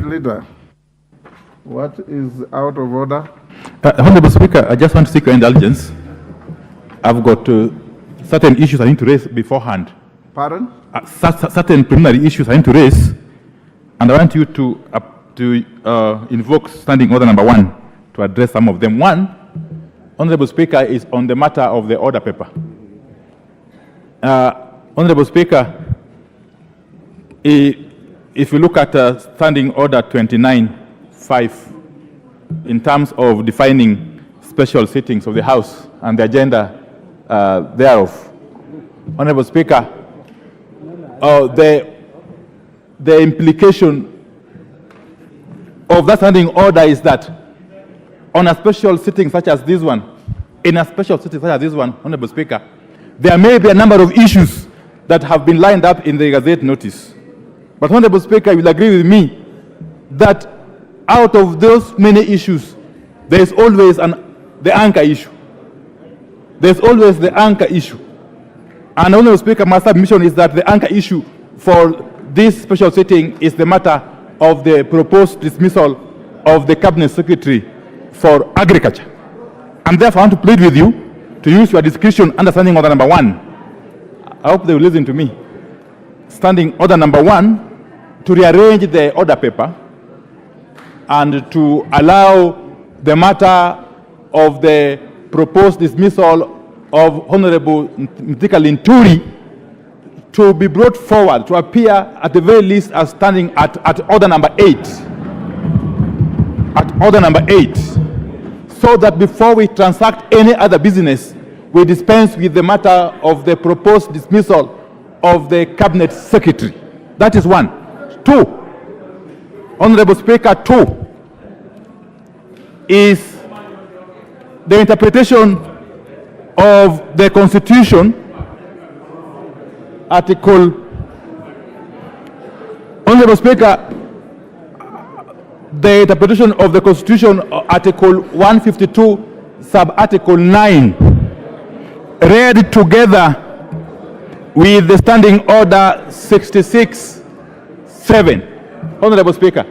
Minority Leader, what is out of order? Honorable Speaker, I just want to seek your indulgence. I've got certain issues I need to raise beforehand. Pardon? Certain preliminary issues I need to raise, and I want you to invoke standing order number 1 to address some of them. One, Honorable Speaker, is on the matter of the order paper. Honorable Speaker, if you look at standing order 29.5 in terms of defining special sittings of the House and the agenda thereof, Honorable Speaker, the implication of that standing order is that on a special sitting such as this one, Honorable Speaker, there may be a number of issues that have been lined up in the Gazette notice. But Honorable Speaker, you will agree with me that out of those many issues, there is always the anchor issue. There's always the anchor issue. And Honorable Speaker, my submission is that the anchor issue for this special sitting is the matter of the proposed dismissal of the Cabinet Secretary for Agriculture. And therefore, I want to plead with you to use your discretion under standing order number 1. I hope they will listen to me. Standing order number 1, to rearrange the order paper and to allow the matter of the proposed dismissal of Honorable Mithika Linturi to be brought forward, to appear at the very least as standing at order number 8. At order number 8. So that before we transact any other business, we dispense with the matter of the proposed dismissal of the Cabinet Secretary. That is 1. 2, Honorable Speaker, 2 is the interpretation of the Constitution, Article, Honorable Speaker, the interpretation of the Constitution, Article 152, sub-Article 9, read together with the Standing Order 66(7). Honorable Speaker.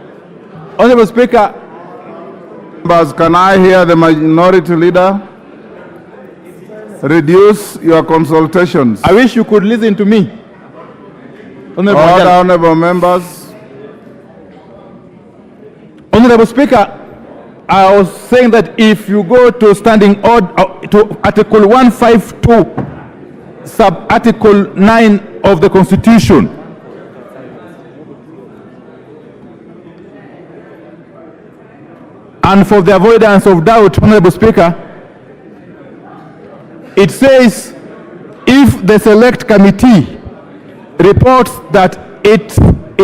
Honorable Speaker. Members, can I hear the Minority Leader? Reduce your consultations. I wish you could listen to me. Honorable members. Honorable Speaker, I was saying that if you go to standing order to Article 152, sub-Article 9 of the Constitution, and for the avoidance of doubt, Honorable Speaker, it says if the select committee reports that it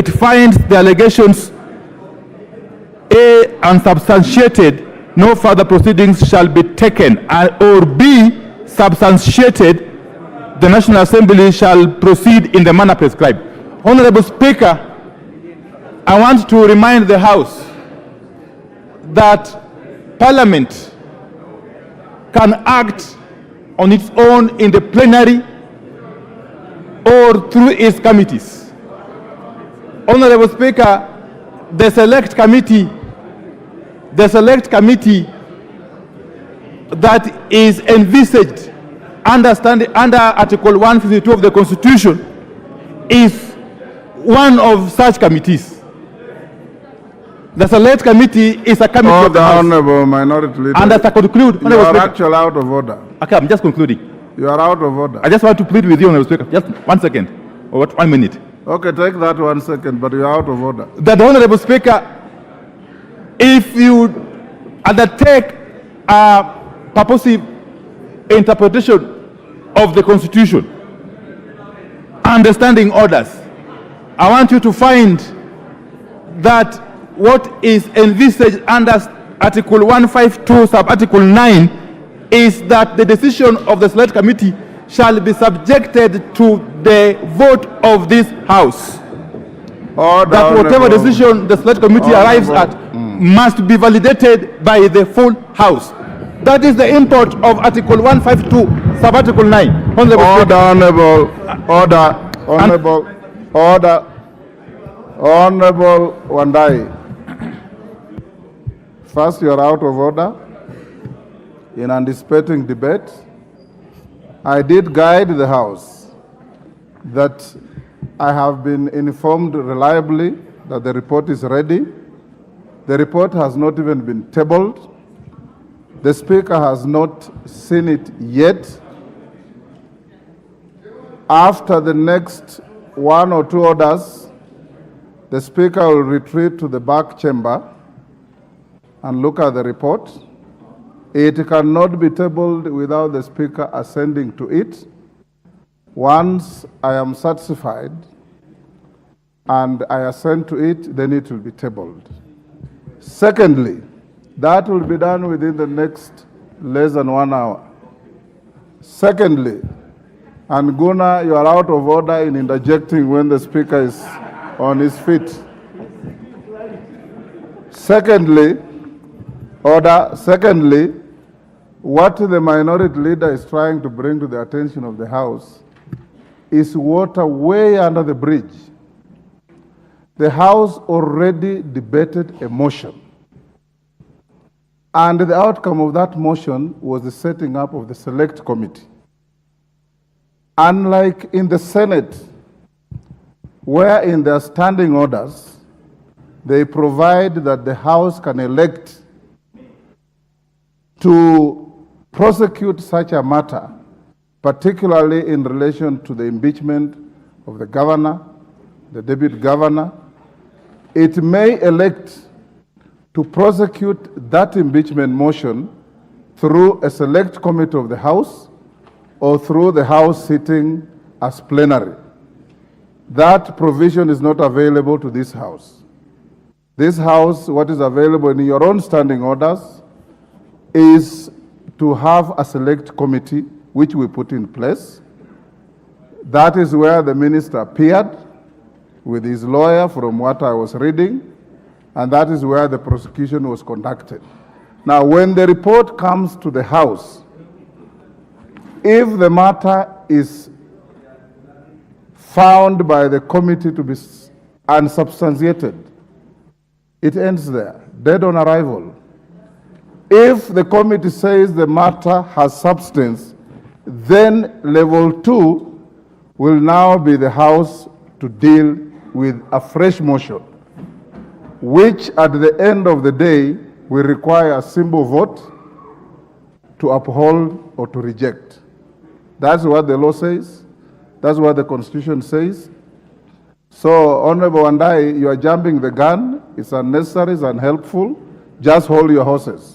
finds the allegations A, unsubstantiated, no further proceedings shall be taken, or B, substantiated, the National Assembly shall proceed in the manner prescribed. Honorable Speaker, I want to remind the House that Parliament can act on its own in the plenary or through its committees. Honorable Speaker, the select committee that is envisaged under Article 152 of the Constitution is one of such committees. The select committee is a committee of the House. Honorable Minority Leader. And as I conclude, you are actually out of order. Okay, I'm just concluding. You are out of order. I just want to plead with you, Honorable Speaker. Just 1 second, or 1 minute. Okay, take that 1 second, but you are out of order. That the Honorable Speaker, if you undertake a purposive interpretation of the Constitution, understanding orders, I want you to find that what is envisaged under Article 152, sub-Article 9, is that the decision of the Select Committee shall be subjected to the vote of this House. That whatever decision the Select Committee arrives at must be validated by the full House. That is the import of Article 152, sub-Article 9. Honorable Wandai. First, you are out of order in anticipating debate. I did guide the House that I have been informed reliably that the report is ready. The report has not even been tabled. The Speaker has not seen it yet. After the next 1 or 2 orders, the Speaker will retreat to the back chamber and look at the report. It cannot be tabled without the Speaker ascending to it. Once I am satisfied and I assent to it, then it will be tabled. Secondly, that will be done within the next less than 1 hour. Secondly, and Guna, you are out of order in interjecting when the Speaker is on his feet. Secondly, what the minority leader is trying to bring to the attention of the House is water way under the bridge. The House already debated a motion, and the outcome of that motion was the setting up of the select committee. Unlike in the Senate, where in their standing orders, they provide that the House can elect to prosecute such a matter, particularly in relation to the impeachment of the governor, the deputy governor. It may elect to prosecute that impeachment motion through a select committee of the House or through the House sitting as plenary. That provision is not available to this House. This House, what is available in your own standing orders, is to have a select committee, which we put in place. That is where the minister appeared with his lawyer, from what I was reading, and that is where the prosecution was conducted. Now, when the report comes to the House, if the matter is found by the committee to be unsubstantiated, it ends there, dead on arrival. If the committee says the matter has substance, then level 2 will now be the House to deal with a fresh motion, which at the end of the day will require a simple vote to uphold or to reject. That's what the law says. That's what the Constitution says. So, Honorable Wandai, you are jumping the gun. It's unnecessary, it's unhelpful. Just hold your horses.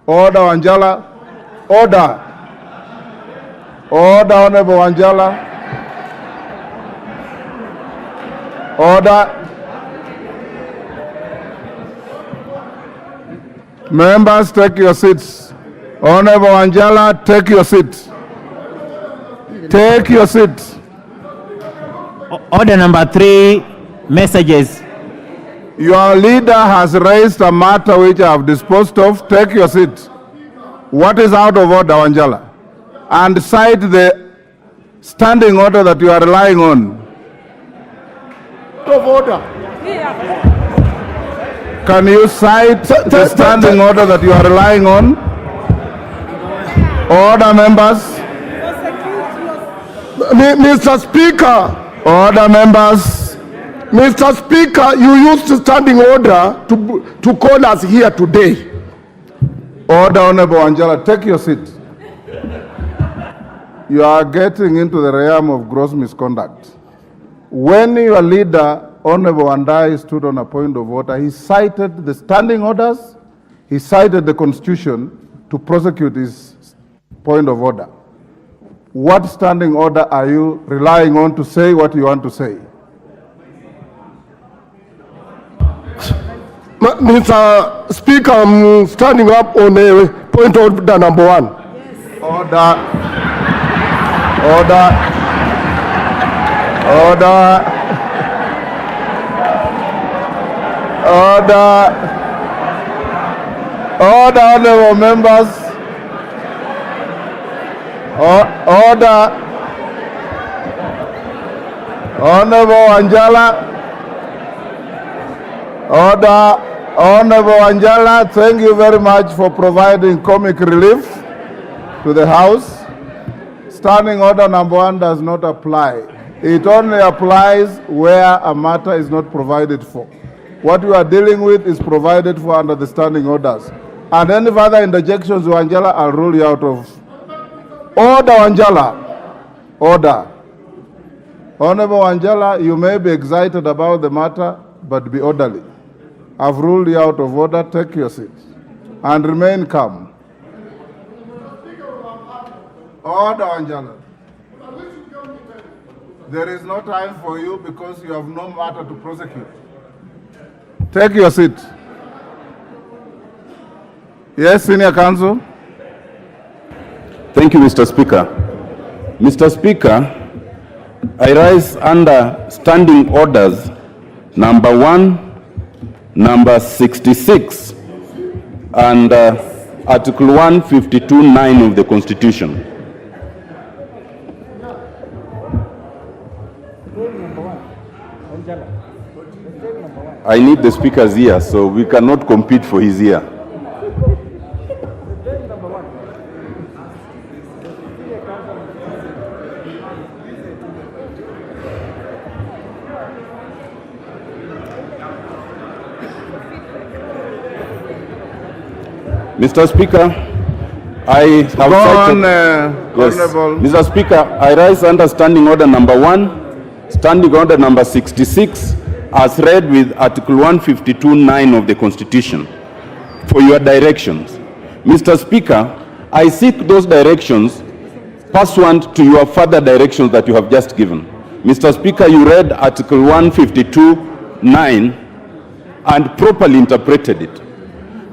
Order, Wanjala. Order. Order, Honorable Wanjala. Order. Members, take your seats. Honorable Wanjala, take your seat. Take your seat. Order number 3, messages. Your leader has raised a matter which I have disposed of. Take your seat. What is out of order, Wanjala? And cite the standing order that you are relying on. Out of order. Can you cite the standing order that you are relying on? Order, members. Mr. Speaker. Order, members. Mr. Speaker, you used the standing order to call us here today. Order, Honorable Angela, take your seat. You are getting into the realm of gross misconduct. When your leader, Honorable Wandai, stood on a point of order, he cited the standing orders, he cited the Constitution to prosecute his point of order. What standing order are you relying on to say what you want to say? Mr. Speaker, I'm standing up on a point of order number 1. Yes. Order. Order. Order. Order. Order, honorable members. Order. Honorable Angela. Order. Honorable Wanjala, thank you very much for providing comic relief to the House. Standing order number 1 does not apply. It only applies where a matter is not provided for. What we are dealing with is provided for under the standing orders. And any further interjections, Wanjala, I'll rule you out of order. Wanjala, order. Honorable Wanjala, you may be excited about the matter, but be orderly. I've ruled you out of order. Take your seat and remain calm. Order, Wanjala. There is no time for you because you have no matter to prosecute. Take your seat. Yes, Senior Counsel. Thank you, Mr. Speaker. Mr. Speaker, I rise under standing orders number 1, number 66, and Article 152(9) of the Constitution. I need the Speaker's ear, so we cannot compete for his ear. Mr. Speaker, I have cited... Yes. Mr. Speaker, I rise under standing order number 1, standing order number 66, as read with Article 152(9) of the Constitution, for your directions. Mr. Speaker, I seek those directions pursuant to your further directions that you have just given. Mr. Speaker, you read Article 152(9) and properly interpreted it.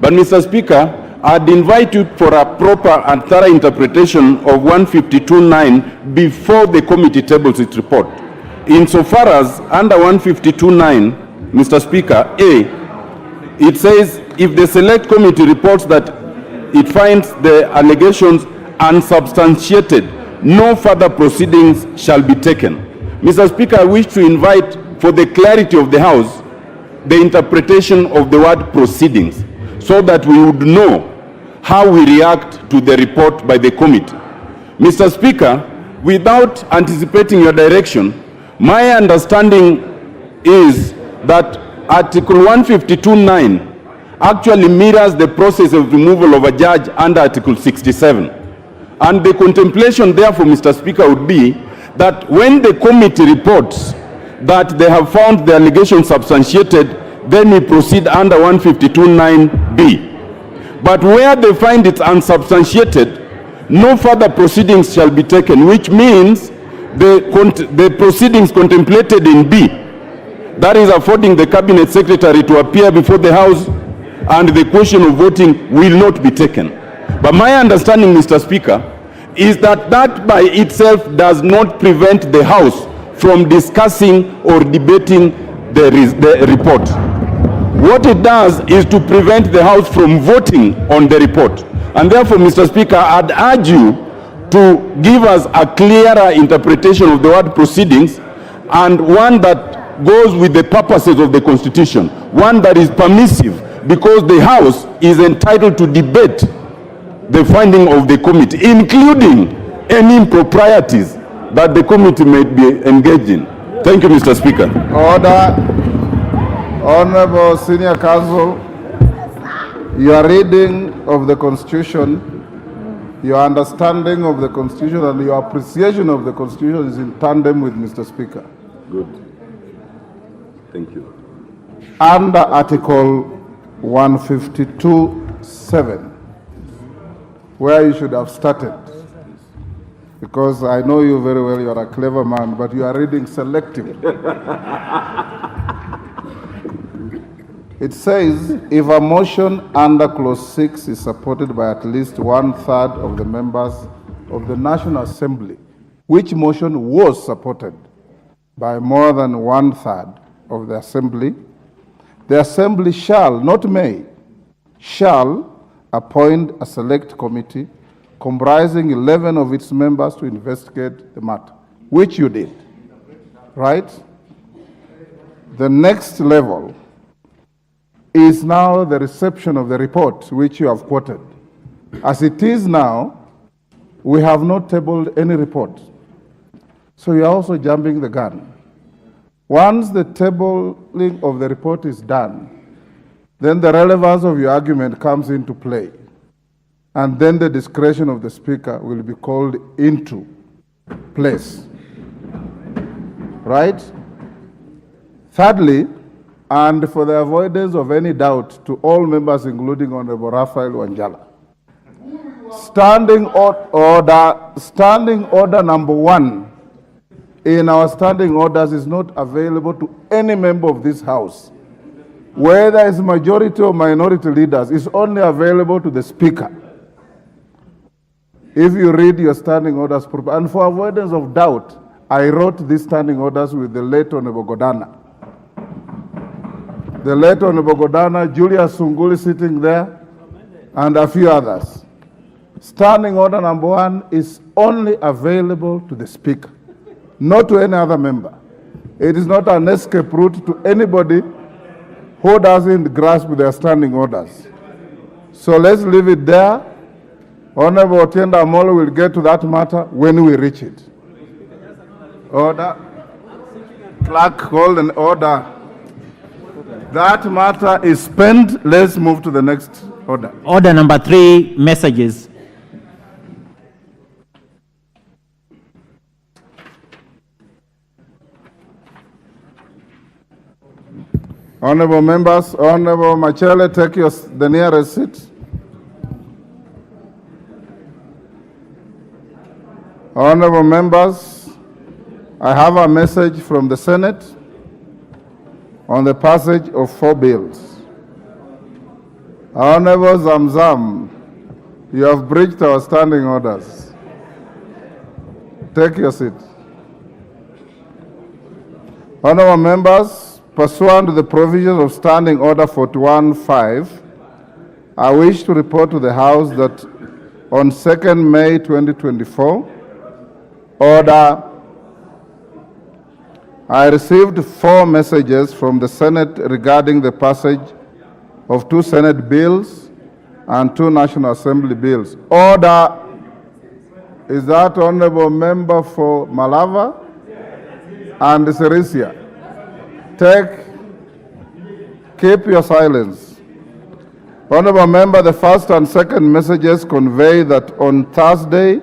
But Mr. Speaker, I'd invite you for a proper and thorough interpretation of 152(9) before the committee tables its report. Insofar as under 152(9), Mr. Speaker, A, it says if the select committee reports that it finds the allegations unsubstantiated, no further proceedings shall be taken. Mr. Speaker, I wish to invite, for the clarity of the House, the interpretation of the word proceedings, so that we would know how we react to the report by the committee. Mr. Speaker, without anticipating your direction, my understanding is that Article 152(9) actually mirrors the process of removal of a judge under Article 67. And the contemplation therefore, Mr. Speaker, would be that when the committee reports that they have found the allegation substantiated, then we proceed under 152(9)(b). But where they find it unsubstantiated, no further proceedings shall be taken, which means the proceedings contemplated in B, that is affording the Cabinet Secretary to appear before the House, and the question of voting will not be taken. But my understanding, Mr. Speaker, is that that by itself does not prevent the House from discussing or debating the report. What it does is to prevent the House from voting on the report. And therefore, Mr. Speaker, I'd urge you to give us a clearer interpretation of the word proceedings, and one that goes with the purposes of the Constitution, one that is permissive, because the House is entitled to debate the finding of the committee, including any improprieties that the committee may be engaged in. Thank you, Mr. Speaker. Order. Honorable Senior Counsel, your reading of the Constitution, your understanding of the Constitution, and your appreciation of the Constitution is in tandem with Mr. Speaker. Good. Thank you. Under Article 152(7), where you should have started, because I know you very well, you are a clever man, but you are reading selectively. It says, if a motion under Clause 6 is supported by at least 1/3 of the members of the National Assembly, which motion was supported by more than 1/3 of the Assembly shall, not may, shall appoint a select committee comprising 11 of its members to investigate the matter, which you did, right? The next level is now the reception of the report which you have quoted. As it is now, we have not tabled any report. So you are also jumping the gun. Once the tabling of the report is done, then the relevance of your argument comes into play. And then the discretion of the speaker will be called into place. Right? Thirdly, and for the avoidance of any doubt to all members, including Honorable Raphael Wanjala, standing order number 1 in our standing orders is not available to any member of this House. Whether it's majority or minority leaders, it's only available to the speaker. If you read your standing orders, and for avoidance of doubt, I wrote these standing orders with the late Honorable Godana. The late Honorable Godana, Julius Sunguli sitting there, and a few others. Standing order number 1 is only available to the speaker, not to any other member. It is not an escape route to anybody who doesn't grasp their standing orders. So let's leave it there. Honorable Otienda Amolo will get to that matter when we reach it. Order. Clerk, hold an order. That matter is spent. Let's move to the next order. Order number 3, messages. Honorable members, Honorable Machele, take the nearest seat. Honorable members, I have a message from the Senate on the passage of 4 bills. Honorable Zamzam, you have breached our standing orders. Take your seat. Honorable members, pursuant to the provisions of Standing Order 41-5, I wish to report to the House that on 2nd May 2024, I received 4 messages from the Senate regarding the passage of 2 Senate bills and 2 National Assembly bills. Order. Is that Honorable Member for Malava and Serisia? Keep your silence. Honorable Member, the first and second messages convey that on Thursday,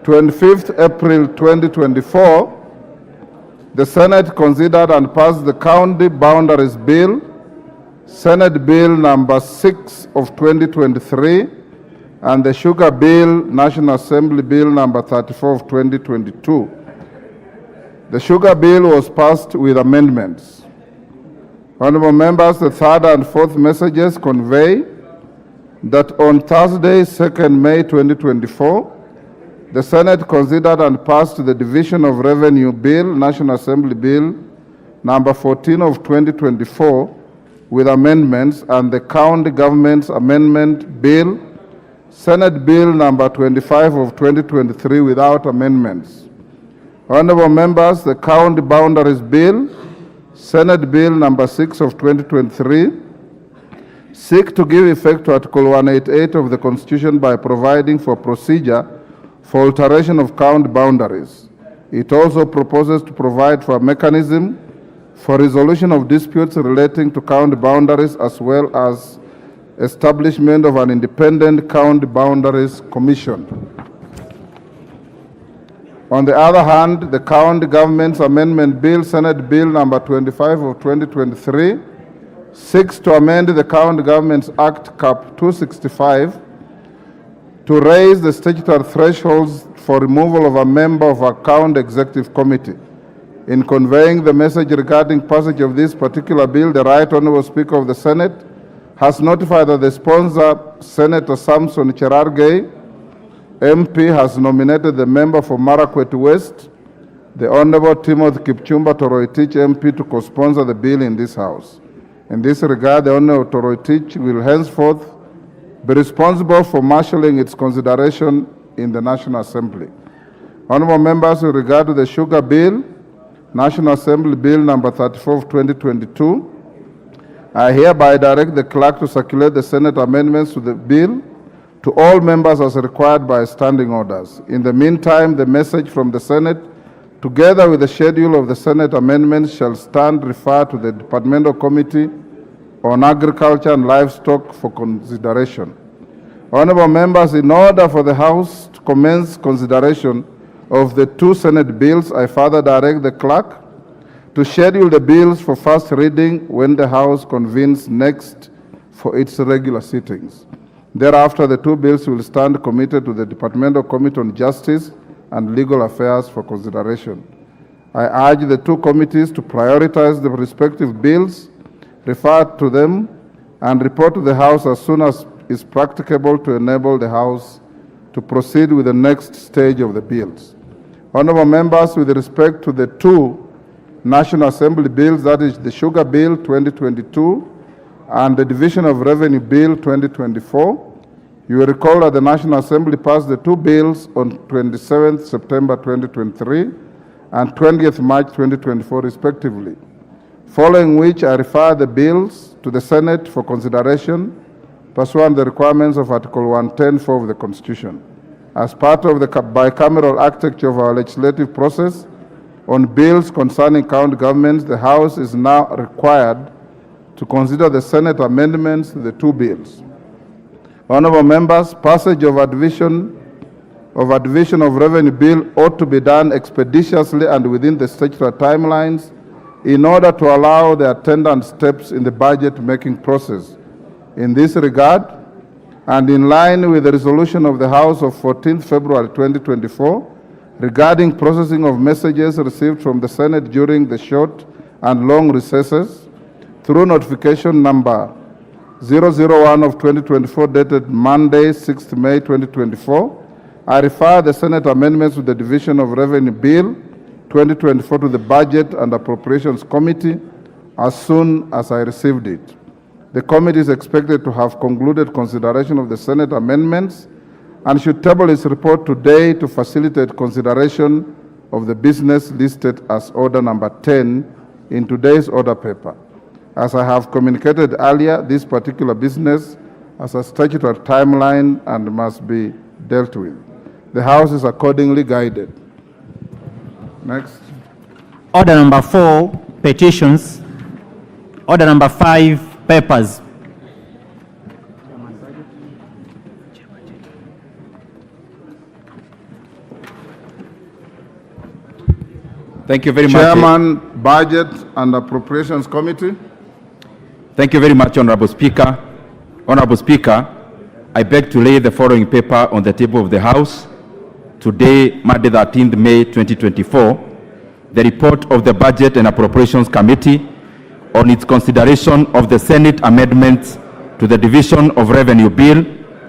25th April 2024, the Senate considered and passed the County Boundaries Bill, Senate Bill number 6 of 2023, and the Sugar Bill, National Assembly Bill number 34 of 2022. The Sugar Bill was passed with amendments. Honorable members, the third and fourth messages convey that on Thursday, 2nd May 2024, the Senate considered and passed the Division of Revenue Bill, National Assembly Bill number 14 of 2024 with amendments, and the County Government's Amendment Bill, Senate Bill number 25 of 2023 without amendments. Honorable members, the County Boundaries Bill, Senate Bill number 6 of 2023, seek to give effect to Article 188 of the Constitution by providing for procedure for alteration of county boundaries. It also proposes to provide for a mechanism for resolution of disputes relating to county boundaries, as well as establishment of an independent county boundaries commission. On the other hand, the County Government's Amendment Bill, Senate Bill number 25 of 2023, seeks to amend the County Governments Act Cap 265 to raise the statutory thresholds for removal of a member of a county executive committee. In conveying the message regarding passage of this particular bill, the Right Honorable Speaker of the Senate has notified that the sponsor, Senator Samson Cherargei, MP, has nominated the member for Marakwet West, the Honorable Timothy Kipchumba Toroitich, MP, to co-sponsor the bill in this House. In this regard, the Honorable Toroitich will henceforth be responsible for marshalling its consideration in the National Assembly. Honorable members, with regard to the Sugar Bill, National Assembly Bill number 34 of 2022, I hereby direct the clerk to circulate the Senate amendments to the bill to all members as required by standing orders. In the meantime, the message from the Senate, together with the schedule of the Senate amendments, shall stand referred to the Departmental Committee on Agriculture and Livestock for consideration. Honorable members, in order for the House to commence consideration of the two Senate bills, I further direct the clerk to schedule the bills for first reading when the House convenes next for its regular sittings. Thereafter, the two bills will stand committed to the Departmental Committee on Justice and Legal Affairs for consideration. I urge the two committees to prioritize the respective bills, refer to them, and report to the House as soon as is practicable to enable the House to proceed with the next stage of the bills. Honorable members, with respect to the two National Assembly bills, that is the Sugar Bill 2022 and the Division of Revenue Bill 2024, you will recall that the National Assembly passed the two bills on 27th September 2023 and 20th March 2024 respectively, following which I refer the bills to the Senate for consideration pursuant to the requirements of Article 110(4) of the Constitution. As part of the bicameral architecture of our legislative process on bills concerning county governments, the House is now required to consider the Senate amendments to the two bills. Honorable members, passage of a division of revenue bill ought to be done expeditiously and within the statutory timelines in order to allow the attendant steps in the budget-making process. In this regard, and in line with the resolution of the House of 14th February 2024 regarding processing of messages received from the Senate during the short and long recesses, through notification number 001 of 2024 dated Monday, 6th May 2024, I refer the Senate amendments to the Division of Revenue Bill 2024 to the Budget and Appropriations Committee as soon as I received it. The committee is expected to have concluded consideration of the Senate amendments and should table its report today to facilitate consideration of the business listed as order number 10 in today's order paper. As I have communicated earlier, this particular business has a statutory timeline and must be dealt with. The House is accordingly guided. Next. Order number 4, petitions. Order number 5, papers. Thank you very much. Chairman, Budget and Appropriations Committee. Thank you very much, Honorable Speaker. Honorable Speaker, I beg to lay the following paper on the table of the House. Today, Monday, 13th May 2024, the report of the Budget and Appropriations Committee on its consideration of the Senate amendments to the Division of Revenue Bill,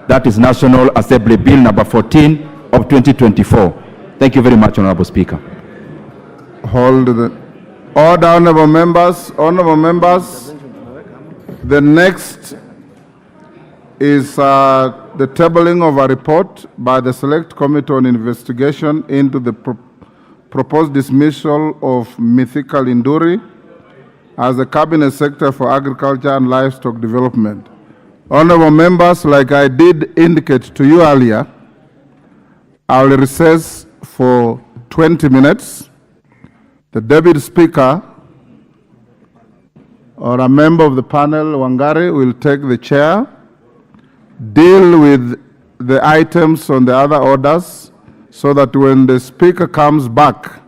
that is National Assembly Bill number 14 of 2024. Thank you very much, Honorable Speaker. Hold the order, honorable members. Honorable members, the next is the tabling of a report by the Select Committee on Investigation into the proposed dismissal of Mithika Linturi as the Cabinet Secretary for Agriculture and Livestock Development. Honorable members, like I did indicate to you earlier, I will recess for 20 minutes. The Deputy Speaker or a member of the panel, Wangari, will take the chair, deal with the items on the other orders, so that when the Speaker comes back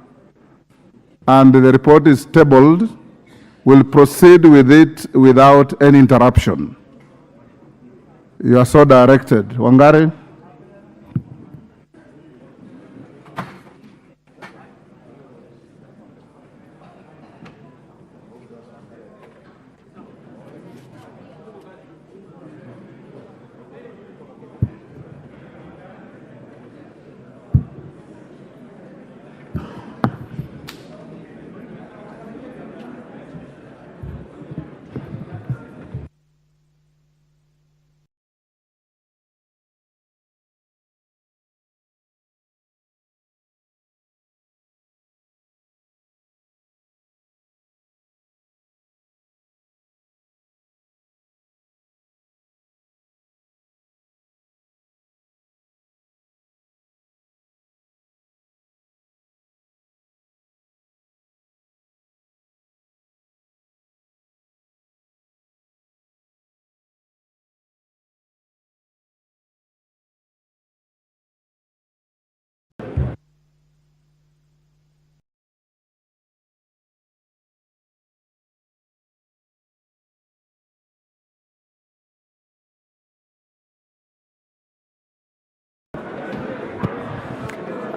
and the report is tabled, we'll proceed with it without any interruption. You are so directed. Wangari?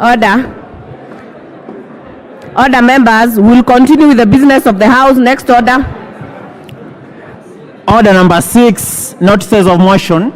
Order. Order, members. We'll continue with the business of the House. Next order. Order number 6, notices of motion.